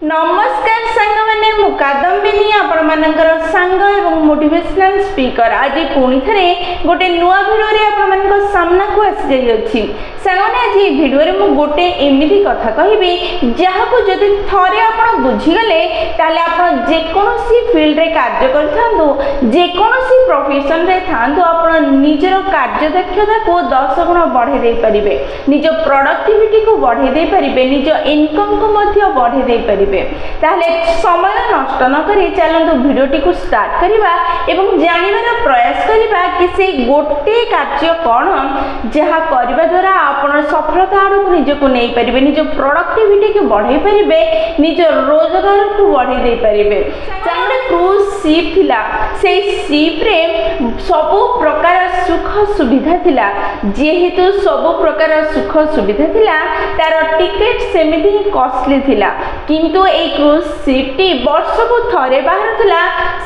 नमस्कार सांग मैंने मुकादम्बिनी आपणमानकर सांग एवं मोटिवेशनल स्पीकर आज पुणी थे गोटे नुआ भिडियो आपण सामना को आसी जाइए सांग मैंने आज भिडियो गोटे एमती कथा कहि जहाँ को जदि थरे आप बुझीगले ताले आप जेकोसी फील्ड रे कार्य कर जेकोसी प्रोफेशन रे थांतु आप निजर कार्य दक्षता को 10 गुण बढ़े दे पारिबे निज प्रोडक्टिविटी को बढ़े दे पारिबे निज इनकम को मध्य बढ़े दे पारिबे ताहले समय नष्ट न करी चलंतु भिडियोटी को स्टार्ट करिबा एवं जानिबार प्रयास करिबा कि से गोटे कार्य कौन जहाँ करबा द्वारा आपण सफलता आड़ निजको नहीं पारिबे निज प्रोडक्टिविटी को बढ़ाई पारिबे निज रोजगार को बढ़ाई दे पारिबे चाहे क्रूज शिप थिला से शिप रे सब प्रकार सुख सुविधा थिला जेहेतु सब प्रकार सुख सुविधा थिला तार टिकेट सेमिति कॉस्टली थिला किंतु ए क्रूज शिप टी वर्ष को थरे बाहर थिला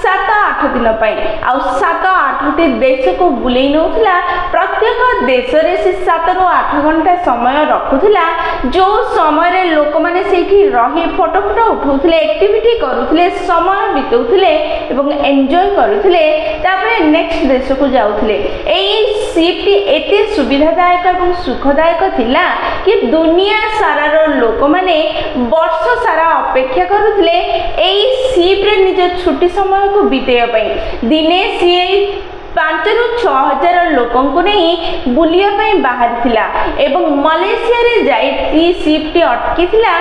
7-8 दिन पई आ 7-8 देश को बुलेई नउथिला प्रत्येक देश रे से 7 ରୁ 8 घंटा समय रखुथिला जो समय रे लोक माने सेठी रही फोटो उठाउथिले एक्टिविटी करूथिले समय बिताउथिले एवं एन्जॉय करूथिले तापरे नेक्स्ट देश को जाउथिले एई शिप टी एते सुविधादायक एवं सुखदायक थिला कि दुनिया सारा रो लोक माने वर्ष सारा अपेक्षा करुथिले एई शिप रे निज छुट्टी समय को बितेया पई दिने सी 5 ରୁ 6 हजार लोकों को नहीं बुलिया बाहर थिला एवं मलेशिया रे जाई शिप टी अटकी थिला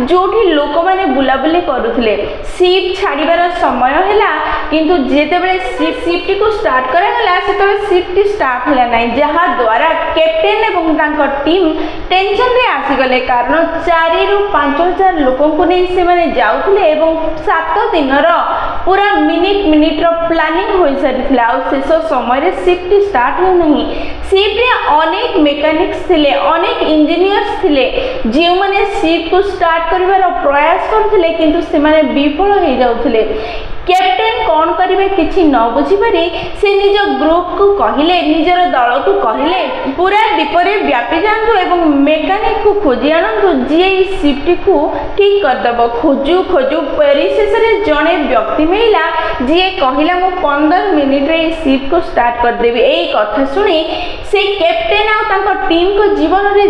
जोठी लोक माने बुलाबुली करुथिले शिप छाड़ीबार समय हैला किंतु जेते बेले शिप टी को स्टार्ट करा हला सेते शिप टी स्टार्ट हला नै जहा द्वारा कैप्टन एवं तांको टीम टेंशन रे आसी गले कारण 4 ରୁ 5 हजार लोकों को नहीं से माने जाउथिले एवं 7 दिन रो पूरा मिनिट रो प्लानिंग होई सारिथिला आ शेष समय रे शिप टी स्टार्ट हो नहीं शिप रे अनेक मैकेनिक्स थिले अनेक इंजीनियर्स थिले जे माने शिप को स्टार्ट करबार प्रयास करथिले किंतु से माने विफल हो जाउथिले कैप्टन कौन करिवे किछि न बुझी पारी से निज ग्रुप को कहिले निजर दल को कहिले पूरा दीपरे व्यापी जांतु एवं मैकेनिक को खोजी आनंतु जे शिप टी को ठीक कर दबो खोजू परिशेष रे जणे व्यक्ति मिला जे कहिला मु 15 मिनिट रे शिप को स्टार्ट कर देबी एई कथा सुनी से कैप्टन आ तांको टीम को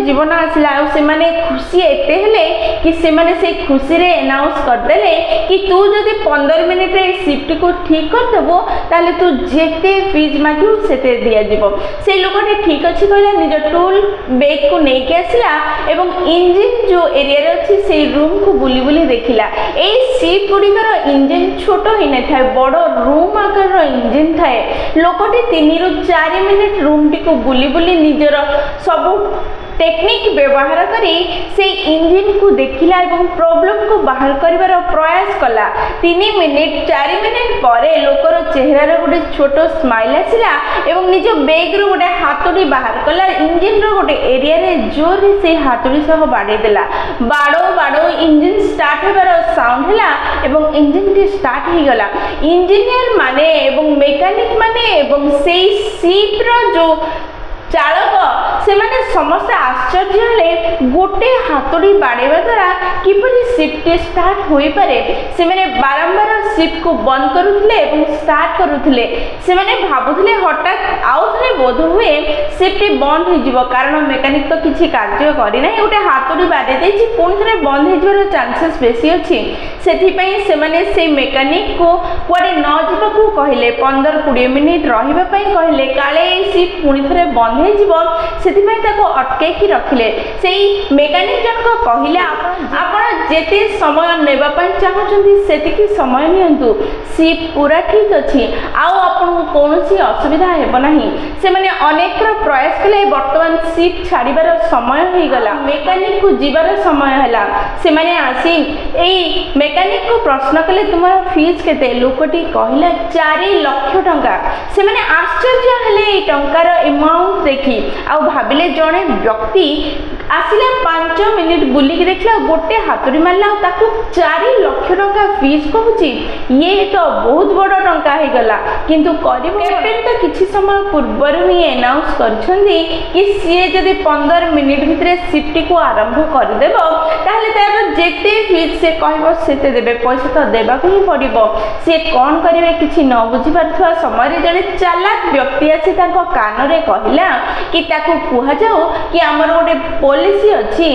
जीवन आसिला आ से माने खुशी एते हेले कि से माने से खुशी रे अनाउंस कर देले कि तू जदी 15 मिनिट रे शिफ्ट को ठीक कर देबो ताले तू जेते फीज मागियो सेते दिया जिवो से लोकटे ठीक अछि कहला निज टूल बैग को नै के आसिला एवं इंजन जो एरिया रे अछि से रूम को बुली बुली देखिला ए शिप गुडीकर इंजन छोटो हि नै थाए बडो रूम आकार रो इंजन थाए लोकटे 3 ରୁ 4 मिनिट रूम टी को बुली बुली निजर सब टेक्निक व्यवहार करी से इंजन को देखिला एवं प्रॉब्लम को बाहर करिवार प्रयास कला 3 मिनिट 4 मिनिट परे लोकर चेहरा रे गोटे छोटो स्माइल आसिला एवं निज बैग रो गोटे हातुड़ी बाहर कला इंजन रो गोटे एरिया रे जोर से हातुड़ी सह बाडे देला बाडो इंजन स्टार्ट होबार साउंड हैला एवं इंजन टी स्टार्ट ही गला इंजीनियर माने एवं मैकेनिक माने एवं से शिप रो जो चालक से माने समस्त आश्चर्य हेले गोटे हातुड़ी बाड़ेवा द्वारा किपरि शिप टी स्टार्ट होई पारे से माने बारंबार शिप को बंद करुथिले एवं स्टार्ट करुथिले से माने भाबुथिले हठात आउथरे बोध हुए शिप टी बंद हो जिवो कारण मैकेनिक तो किछि कार्य करि नै गोटे हातुड़ी बाड़े देछि पुन थरे बंद हो जिवार चांसेस बेसी अछि सेथि पई से माने से मैकेनिक को कुआडे न जिबा को कहिले 15-20 मिनिट रहिबा पई कहिले काले शिप पुन थरे बंद अटके रखिले से मेकानिक जन को कहले आपण जेते समय नेबा पई चाहउछंती सेतिकी समय नियंतु शिप पूरा ठीक अछि आउ आपण कोनोसी असुविधा हेबो नाही से माने अनेक प्रयास कले वर्तमान शिप छाड़ीबार समय होई गला मेकानिक को जीवार समय हला से माने आसी एई मेकानिक को प्रश्न कले तुमर फीस केते लोकटी कहला 4 लाख टंका से माने आश्चर्य हले ए टंकार अमाउंट देखि आ भाबिले जणे व्यक्ति आसिला 5 मिनिट बुलिक देखला गोटे हातुड़ी मारला ताकू 4 लाख टंका फीस कहूची ये तो बहुत बड़ टंका हे गला किंतु करिबो कैप्टन तो किछि समय पूर्व ही अनाउंस करछंदी कि सी जदि 15 मिनिट भितरे शिफ्ट को आरंभ कर देबो ताहले तार जेते फीस से कहबो सेते देबे पैसा तो देबा को ही पड़िबो से कोन करिवे किछि न बुझी पाथवा समय रे जड़े चालाक व्यक्ति आसी ताको कान रे कहिला कि ताको कुहा जाओ कि हमर गोटे पॉलिसी अछि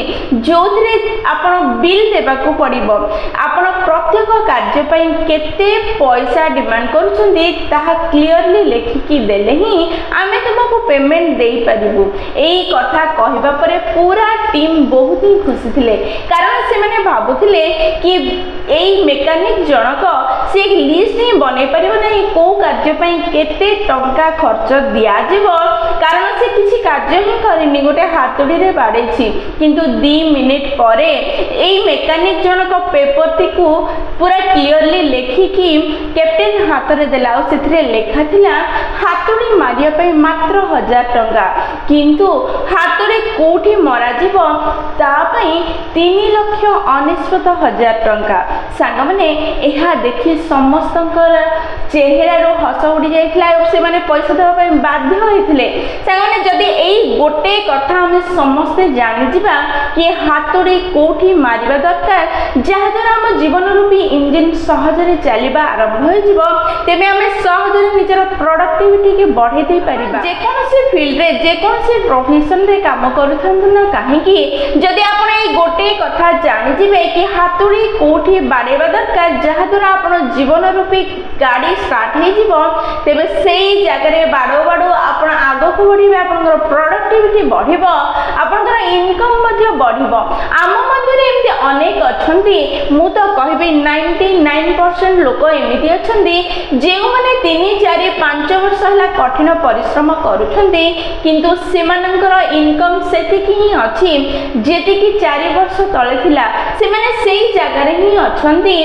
जोथरे आपण बिल देबा को पड़िबो आपण प्रत्येक कार्य पई केते पैसा डिमांड करूछंदी ताहा क्लियरली लिखिकी देले ही आमे तुमको पेमेंट देई परिबु एई कथा कहबा परे पूरा टीम बहुत ही खुशी थिले कारण से माने भाबुथिले कि एई मेकानिक जनक से लिस्ट ही बनै परिबो नै को कार्य पई केते टंका खर्च दिया जिवो कारण से किछि कार्य ही करिनि गोटे हातुड़ी रे बाडेछि किंतु 2 मिनिट परे एई मेकानिक जनक पेपर टी को पूरा क्लियरली लिखिकी कैप्टन हाथ रे देला और सेथरे लेखा थिला हातुड़ी मारिया पई मात्र 1000 टंका किंतु हातुड़ी कोठी मरा जिवो ता पई 3,19,000 टंका सांग माने एहा देखि समस्तंकर चेहरा रो हस उड़ी जाइथिला और से माने पैसा देबा पई बाध्य होइथिले सांग माने जदी एई गोटे कथा हम समस्त जानि जिबा कि हातुड़ी कोठी मारिबा दरकार जहा द्वारा हम जीवन रूपी इंजन सहजरे चलिबा आरंभ हो जिवो तेबे हम सहजरे निजर प्रोडक्टिविटी के बढ़े दे परिबा जे कोनोसी फील्ड रे जे कोनोसी प्रोफेशन रे काम करूथंतु ना काहे कि जदी आपण एई गोटे कथा जानि जिबे कि हातुड़ी कोठी बाडेबा दरकार जहा द्वारा आपण जीवन रूपी गाड़ी स्टार्ट हे जिवो तेबे सेई जगह रे बाडो बाडो आपण आगो को बढ़िबे आपनकर प्रोडक्टिविटी बढ़िबो आपनकर इनकम मध्ये बढ़िबो आम मध्ये रे एमती अनेक अछंती मु तो कहबे 99% लोक एमिति अछंती जे माने 3 4 5 वर्ष हला कठिन परिश्रम करूछंती किंतु सेमानकर इनकम सेतिकी ही अछि जेति कि 4 वर्ष तळे थिला से माने सेई जगह रे ही अछंती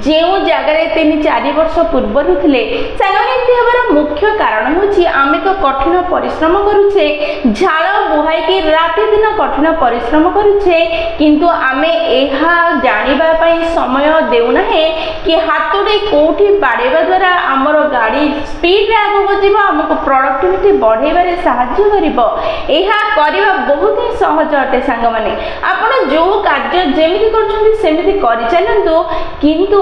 जेउ जगह रे 3 4 वर्ष पूर्व रुथिले सागनिति हबर मुख्य कारण होछि आमे तो कठिन परिश्रम करूछे झाळ बुहाई के राति दिन कठिन परिश्रम करूछे किंतु आमे एहा जानिबा पई समय देउना है कि हातुड़ी कोठी बाडेबा द्वारा हमर गाड़ी स्पीड रे आगो जिवो हमको प्रोडक्टिविटी बढ़ेबारे सहायता करिवो एहा करिबा बहुत ही सहज अटे सांग माने आपण जो कार्य जेमिति करछन्ती सेमिति करि चलंतु किंतु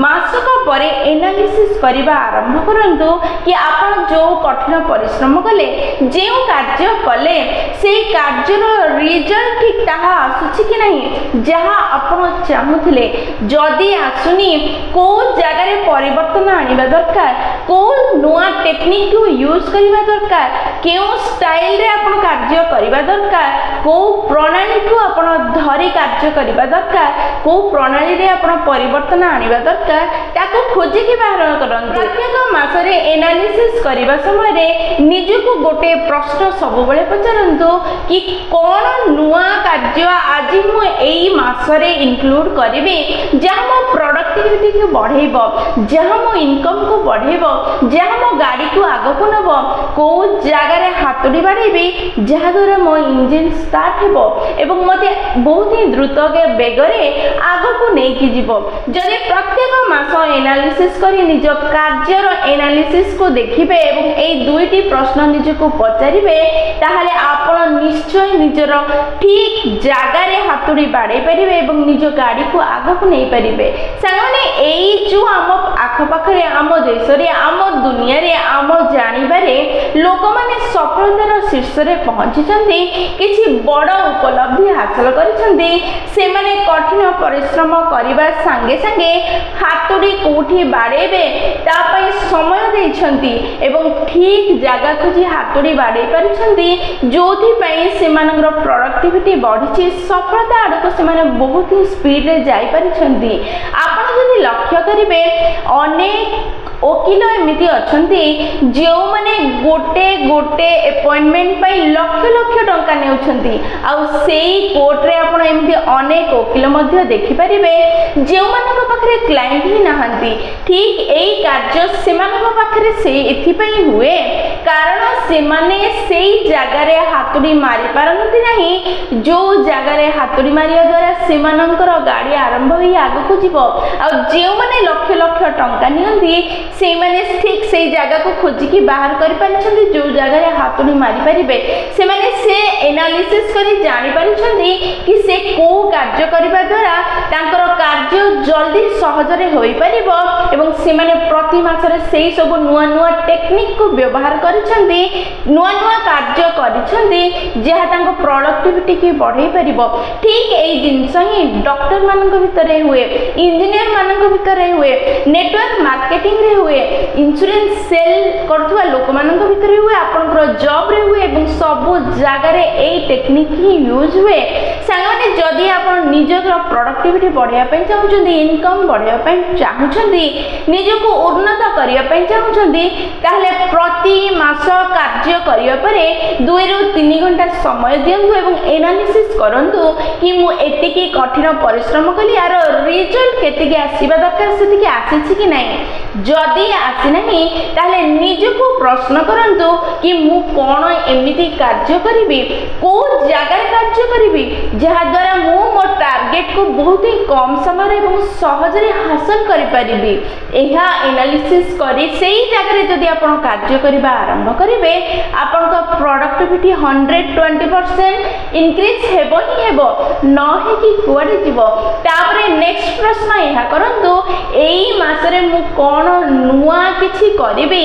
मासक परे एनालिसिस करिबा आरंभ करंतु कि आपण जो कठिन परिश्रम कले जेउ कार्य कले से कार्यर रिजल्ट ठीक ताहा आसुछि कि नहीं जहा आपण चाहुथिले जदी आसुनी को जगह रे परिवर्तन आनिबा दरकार को नुआ टेक्निक को यूज करिबा दरकार केउ स्टाइल रे आपण कार्य करिबा दरकार को प्रणाली को आपण धरी कार्य करिबा दरकार को प्रणाली रे आपण परिवर्तन आनिबा दरकार ताको खोजि के बाहर करंतु प्रत्येक मास रे एनालिसिस करिबा समय रे निजको गोटे प्रश्न सब बेले पचारंतु कि कोन नुआ कार्य आज मु एई मास रे इंक्लूड करिबे जहा मो प्रोडक्टिविटी को बढ़ेबो जहा मो इनकम को बढ़ेबो जहा मो गाड़ी को आगो को नबो को जगह रे हातुड़ी बाड़ेबे जहा द्वारा मो इंजन स्टार्ट हेबो एवं मते बहुत ही द्रुत के बेगरे आगो को नै कि जीवो जदि प्रत्येक मास एनालिसिस करी निज कार्यर एनालिसिस को देखिबे एवं एई दुईटी प्रश्न निजको पचारिबे ताहाले आपण निश्चय निजर ठीक जगह रे हातुड़ी बाड़े परिबे एवं निज गाड़ी को आगो को नै परिबे सामाने एई जो हम आख पाखरे आम देश रे आम दुनिया रे आम जानिबारे लोक माने सफलतार शीर्ष रे पहुंची छथि किछि बड़ उपलब्धि हासिल करिसथि से माने कठिन परिश्रम करिबा संगे संगे हातुड़ी कोठी बाड़ेबे ता पई समय दैछथि एवं ठीक जगह खोजी हातुड़ी बाड़े परिछथि जोथि पई सेमानकर प्रोडक्टिविटी बढ़िछि सफलता आडको सेमाने बहुत ही स्पीड रे जाई परिछथि आपण जदि लक्ष्य करिवे अनेक ओकिल एमती अच्छा जो मैंने गोटे गोटे अपॉइंटमेंट पाई लक्ष लक्ष टंका नेउछंती आउ सेई कोर्ट रे आपण एमती अनेक ओकिल मध्य देखि परिबे जो मानक पाखरे क्लाइंट ही नहंती ठीक एई कार्य से मानक पाखरे से एथि पई हुए कारण से माने सेई जगह रे हातुड़ी मारी पारंती नहीं जो जगह रे हातुड़ी मारिया द्वारा से मानकर गाड़ी आरंभ होई आगु को जीवो आ जो माने लक्ष लक्ष टंका नियंती से माने ठीक सेई जगह को खोजी की बाहर कर पारछंती जो जगह रे हातुड़ी मारी परिबे से माने से एनालिसिस करी जानि पारछंती कि से को कार्य करबा द्वारा तांकर कार्य जल्दी सहज रे होई परिबो एवं से माने प्रति मास रे सेई सब नुवा नुवा टेक्निक को व्यवहार करिसंती नुवा नुवा कार्य करिसंती जेहा तांको प्रोडक्टिविटी के बढ़ाई परिबो ठीक एई जिंस ही डॉक्टर मानक भितरे हुए इंजीनियर मानक भितरे हुए नेटवर्क मार्केटिंग रे हुए इंश्योरेंस सेल करथुवा लोक मानक भितरे हुए आपनकर जॉब रे हुए एवं सब जगह रे एई टेक्निक ही यूज हुए सांगने जदी आपण निजर प्रोडक्टिविटी बढ़ाया पय चाहुचंदी इनकम बढ़ाया पय चाहुचंदी निजको उन्नत करिया पय चाहुचंदी ताहले प्रति मास कार्य करिया परे 2 रु 3 घंटा समय दियंतु एवं एनालिसिस करंतु कि मु एतिकी कठिन परिश्रम कली यार रिजल्ट केतिकी आसीबा दरकार सेतिकी आसीछि कि नाही जदी आसी नाही ताहले निजको प्रश्न करंतु कि मु कोन एमिति कार्य करिवि को जगह कार्य करिवि जहा द्वारा मु मो टार्गेट को बहुत ही कम समय रे एवं सहज रे हासिल करि परिबि एहा एनालिसिस करी सेही जगह रे जदी आपण कार्य करिबा आरंभ करिवे आपण को प्रोडक्टिविटी 120% इंक्रीज हेबो ही हेबो न हे कि कुआडे जीवो तापरे नेक्स्ट प्रश्न एहा करंतु एई मास रे मु कोन नुवा किछि करिबि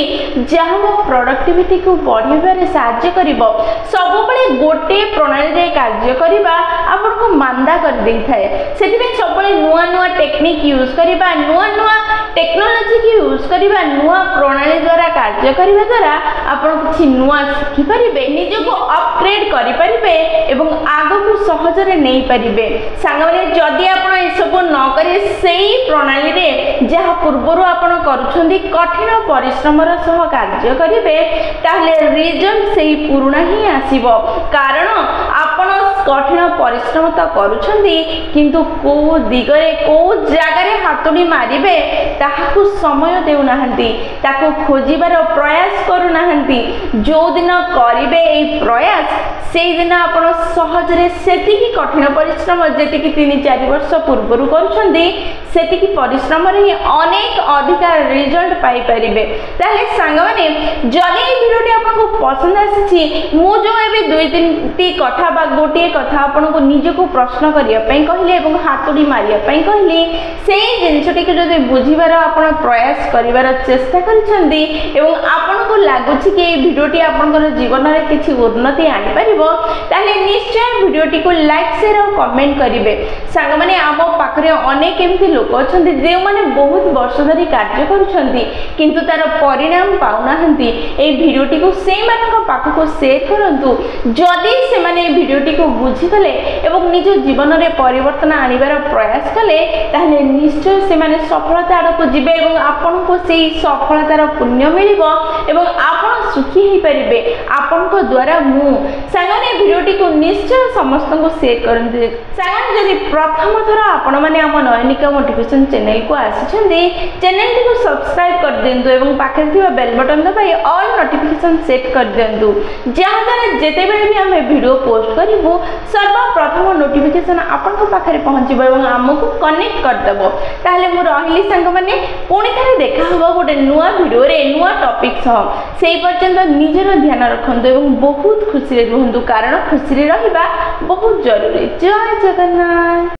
जहा मो प्रोडक्टिविटी को बढ़िबा रे सहायता करिवो सब बळे गोटे प्रणाली रे कार्य करिबा आपण को मांदा कर देई थाए सेति में सब बळे नुवा नुवा टेक्निक यूज करिबा नुवा नुवा टेक्नोलॉजी की यूज करिबा नुवा प्रणाली द्वारा कार्य करिबा द्वारा आपण किछि नुवा सिखि परिबे निजको अपग्रेड करि परिबे एवं आगो को सहज रे नै परिबे सांगले जदी आपण ए सब न करी सेही प्रणाली रे जहा पूर्वरु आपण करूछंदी कठिन परिश्रम र सह कार्य करिबे ताहले रिजल्ट सेही पुरुणा ही आसीबो कारण आपण कठिन परिश्रम तो करूछंदी किंतु को दिगरे को जगह रे हातुडी मारिबे ताहाकु समय देउ नाहंती ताको खोजिबार प्रयास करू नाहंती जो दिन करिबे ए प्रयास सेही दिन आपण सहज रे सेतिकी कठिन परिश्रम जेतिकी 3-4 वर्ष पूर्वरु करूछंदी सेतिकी परिश्रम रे अनेक अधिकार रिजल्ट पाई परिबे ताले सांग माने जदी ए वीडियोटी आपनको पसंद आसी मु जो एबे 2-3 टी कथा बा गोटे कथा आपनको निजको प्रश्न करिया पई कहले एवं हातुडी मारिया पई कहली सेही जिंसटी के जदी बुझिबार आपण प्रयास करिवार चेष्टा करछंदी एवं आपनको लागुछि कि ए वीडियोटी आपनकर जीवन रे किछि उन्नति आनि परिबो ताले निश्चय वीडियोटी को लाइक शेयर और कमेंट करिवे सांग माने आमो पाखरे अनेक एमती लोक अछंती जे माने बहुत वर्ष धरि कार्य करूछंती किंतु तार परिणाम पाउनाहंती ए वीडियोटी को से मानक पाख को शेयर करंतु जदी से माने ए वीडियोटी को बुझी गले एवं निज जीवन रे परिवर्तन आनिबार प्रयास कले ताहले निश्चय से माने सफलता आड़ को जिबे एवं आपन को सेही सफलतार पुण्य मिलिबो एवं आपन सुखी ही परिबे आपन को द्वारा मु सांगने वीडियोटी को निश्चय समस्त को शेयर करंतु सांगने जदी प्रथम थरा आपण माने हम नयनिका मोटिवेशन चैनल को आछंती चैनल को सब्सक्राइब कर देंतु एवं पाखे थिबा बेल बटन दबाई ऑल नोटिफिकेशन सेट कर देंतु जहां द्वारा जेते बेले भी हम वीडियो पोस्ट करिवो सर्वप्रथम नोटिफिकेशन आपन को पाखे पहुंचबो एवं हमको कनेक्ट कर देबो ताहले मु रहिली संग माने पुणी थरे देखा हबो गोटे नुवा वीडियो रे नुवा टॉपिक सह सेही पर्यंत निजर ध्यान रखंतु एवं बहुत खुशी रे रहंतु कारण खुशी रे रहिबा बहुत जरूरी जय जगन्नाथ।